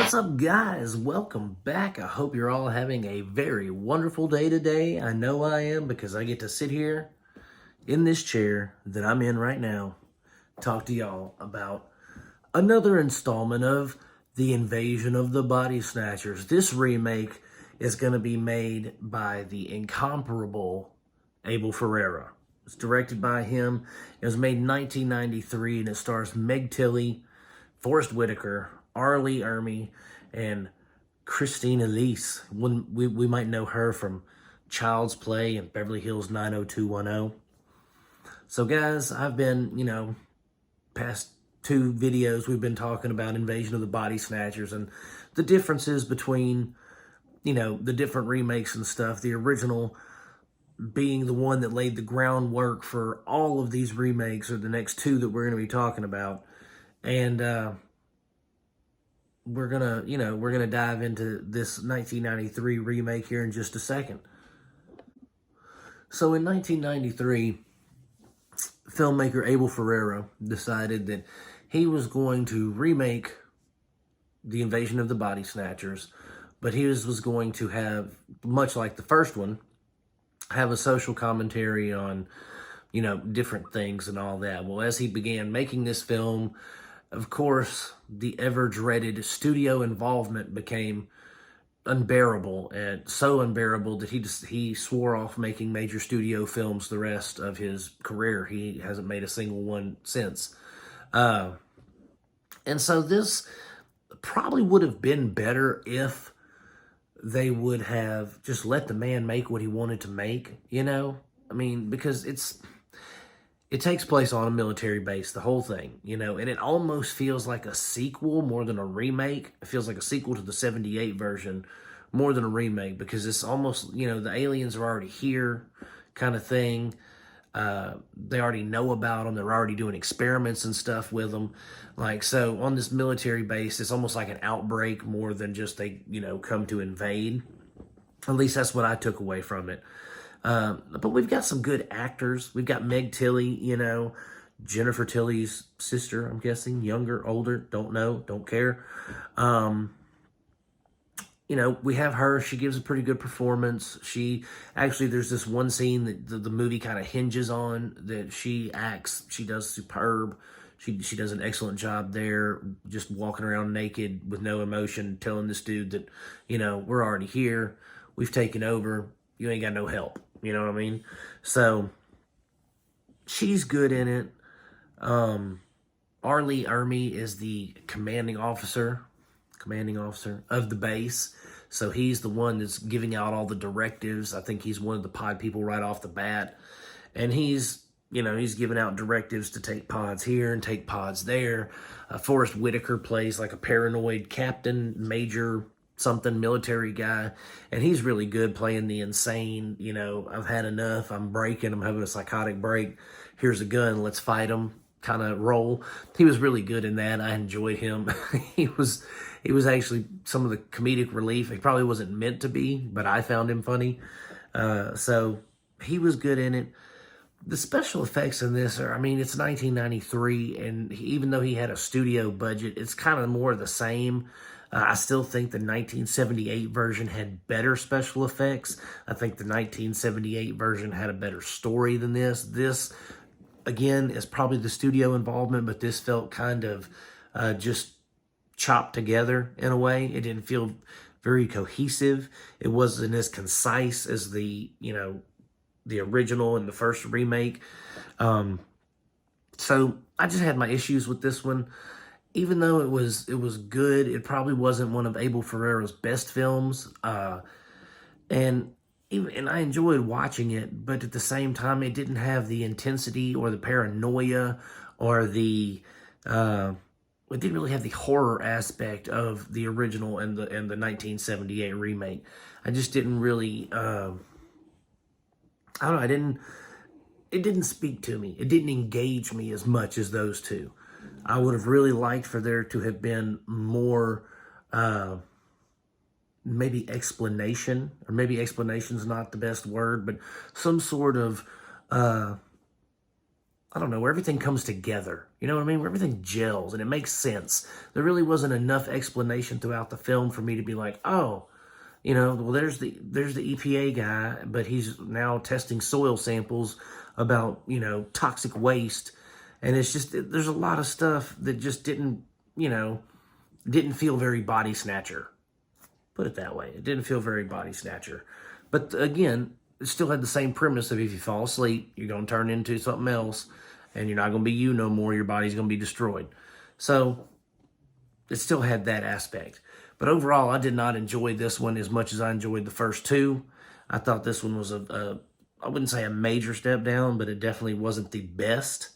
What's up, guys? Welcome back. I hope you're all having a very wonderful day today. I know I am because I get to sit here in this chair that I'm in right now, talk to y'all about another installment of The Invasion of the Body Snatchers. This remake is going to be made by the incomparable Abel Ferrera. It's directed by him. It was made in 1993, and it stars Meg Tilly, Forrest Whitaker, Arlie Ermy, and Christine Elise. We might know her from Child's Play and Beverly Hills 90210. So guys, I've been, past two videos we've been talking about Invasion of the Body Snatchers and the differences between, the different remakes and stuff. The original being the one that laid the groundwork for all of these remakes, or the next two that we're going to be talking about. And we're gonna dive into this 1993 remake here in just a second. So in 1993, filmmaker Abel Ferrera decided that he was going to remake The Invasion of the Body Snatchers, but he was going to have, much like the first one, have a social commentary on, different things and all that. Well, as he began making this film, of course, the ever-dreaded studio involvement became unbearable, and so unbearable that he swore off making major studio films the rest of his career. He hasn't made a single one since. And so this probably would have been better if they would have just let the man make what he wanted to make, because it takes place on a military base, the whole thing, and it almost feels like a sequel more than a remake. It feels like a sequel to the 78 version more than a remake, because it's almost, the aliens are already here kind of thing. They already know about them. They're already doing experiments and stuff with them. So on this military base, it's almost like an outbreak more than just they, come to invade. At least that's what I took away from it. But we've got some good actors. We've got Meg Tilly, Jennifer Tilly's sister, I'm guessing. Younger, older, don't know, don't care. We have her. She gives a pretty good performance. There's this one scene that the movie kind of hinges on that she acts. She does superb. She does an excellent job there, just walking around naked with no emotion, telling this dude that, we're already here. We've taken over. You ain't got no help. You know what I mean? So she's good in it. Arlie Ermy is the commanding officer of the base. So he's the one that's giving out all the directives. I think he's one of the pod people right off the bat. And he's giving out directives to take pods here and take pods there. Forrest Whitaker plays like a paranoid captain, major something military guy, and he's really good playing the insane, I've had enough, I'm breaking, I'm having a psychotic break, here's a gun, let's fight him kind of role. He was really good in that. I enjoyed him. He was actually some of the comedic relief. He probably wasn't meant to be, but I found him funny. So he was good in it. The special effects in this are, it's 1993, and even though he had a studio budget, it's kind of more of the same. I still think the 1978 version had better special effects. I think the 1978 version had a better story than this. This, again, is probably the studio involvement, but this felt kind of just chopped together in a way. It didn't feel very cohesive. It wasn't as concise as the original and the first remake. So I just had my issues with this one. Even though it was good, it probably wasn't one of Abel Ferrera's best films. And I enjoyed watching it, but at the same time, it didn't have the intensity or the paranoia or it didn't really have the horror aspect of the original and the 1978 remake. I just didn't really, I don't know, it didn't speak to me. It didn't engage me as much as those two. I would have really liked for there to have been more, maybe explanation, or maybe explanation's not the best word, but some sort of I don't know, where everything comes together. You know what I mean? Where everything gels and it makes sense. There really wasn't enough explanation throughout the film for me to be like, oh, you know, well, there's the EPA guy, but he's now testing soil samples about, you know, toxic waste. And it's just, there's a lot of stuff that just didn't, you know, didn't feel very Body Snatcher. Put it that way. It didn't feel very Body Snatcher. But again, it still had the same premise of if you fall asleep, you're going to turn into something else, and you're not going to be you no more. Your body's going to be destroyed. So it still had that aspect. But overall, I did not enjoy this one as much as I enjoyed the first two. I thought this one was I wouldn't say a major step down, but it definitely wasn't the best.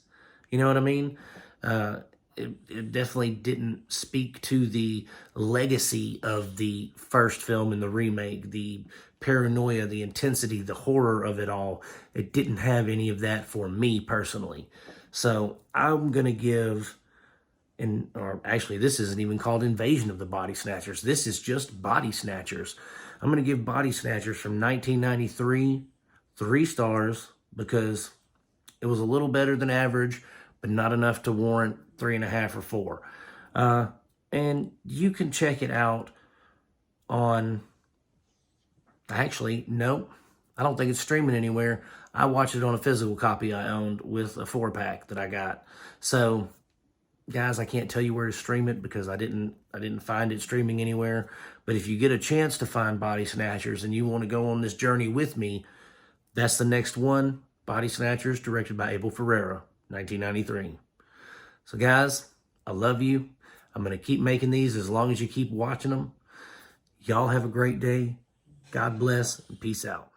You know what I mean? It definitely didn't speak to the legacy of the first film and the remake, the paranoia, the intensity, the horror of it all. It didn't have any of that for me personally. So I'm going to give, or actually this isn't even called Invasion of the Body Snatchers. This is just Body Snatchers. I'm going to give Body Snatchers from 1993 3 stars because it was a little better than average, but not enough to warrant 3.5 or 4. And you can check it out on, actually, no, I don't think it's streaming anywhere. I watched it on a physical copy I owned with a 4-pack that I got. So, guys, I can't tell you where to stream it because I didn't find it streaming anywhere. But if you get a chance to find Body Snatchers and you want to go on this journey with me, that's the next one. Body Snatchers, directed by Abel Ferrera, 1993. So, guys, I love you. I'm going to keep making these as long as you keep watching them. Y'all have a great day. God bless and peace out.